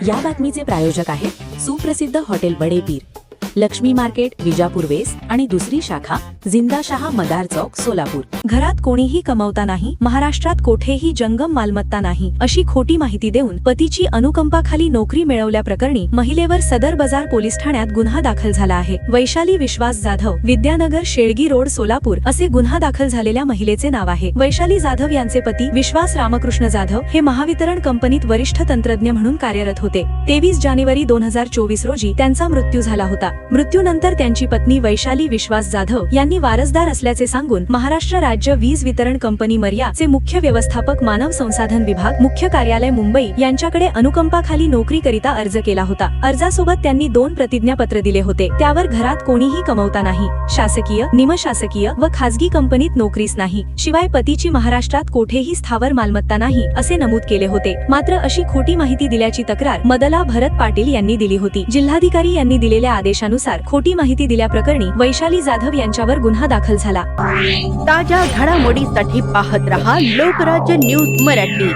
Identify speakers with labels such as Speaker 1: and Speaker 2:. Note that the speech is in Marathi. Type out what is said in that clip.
Speaker 1: या बातमीचे प्रायोजक आहेत सुप्रसिद्ध हॉटेल बडे पीर, लक्ष्मी मार्केट, विजापूर वेस्ट आणि दुसरी शाखा जिंदाशहा मदार चौक, सोलापूर।
Speaker 2: घरात कोणीही कमवता नाही, महाराष्ट्रात कोठेही जंगम मालमत्ता नाही अशी खोटी माहिती देऊन पतीची अनुकंपाखाली नोकरी मिळवल्याप्रकरणी महिलेवर सदर बाजार पोलीस ठाण्यात गुन्हा दाखल झाला आहे। वैशाली विश्वास जाधव, विद्यानगर, शेळगी रोड, सोलापूर असे गुन्हा दाखल झालेल्या महिलेचे नाव आहे। वैशाली जाधव यांचे पती विश्वास रामकृष्ण जाधव हे महावितरण कंपनीत वरिष्ठ तंत्रज्ञ म्हणून कार्यरत होते। 23 जानेवारी 2024 रोजी त्यांचा मृत्यू झाला होता। मृत्यूनंतर त्यांची पत्नी वैशाली विश्वास जाधव यांनी वारसदार असल्याचे सांगून महाराष्ट्र राज्य वीज वितरण कंपनी मर्या चे मुख्य व्यवस्थापक, मानव संसाधन विभाग, मुख्य कार्यालय, मुंबई यांच्याकडे अनुकंपाखाली नोकरीकरिता अर्ज केला होता। अर्जासोबत त्यांनी 2 प्रतिज्ञापत्र दिले होते। त्यावर घरात कोणीही कमवता नाही, शासकीय, निमशासकीय व खासगी कंपनीत नोकरीस नाही, शिवाय पतीची महाराष्ट्रात कोठेही स्थावर मालमत्ता नाही असे नमूद केले होते। मात्र अशी खोटी माहिती दिल्याची तक्रार मदला भरत पाटील यांनी दिली होती। जिल्हाधिकारी यांनी दिलेल्या आदेशानुसार खोटी माहिती दिल्याप्रकरणी वैशाली जाधव यांच्यावर गुन्हा दाखल झाला।
Speaker 3: ताज्या घडामोडीसाठी पाहत रहा लोकराज्य न्यूज मराठी।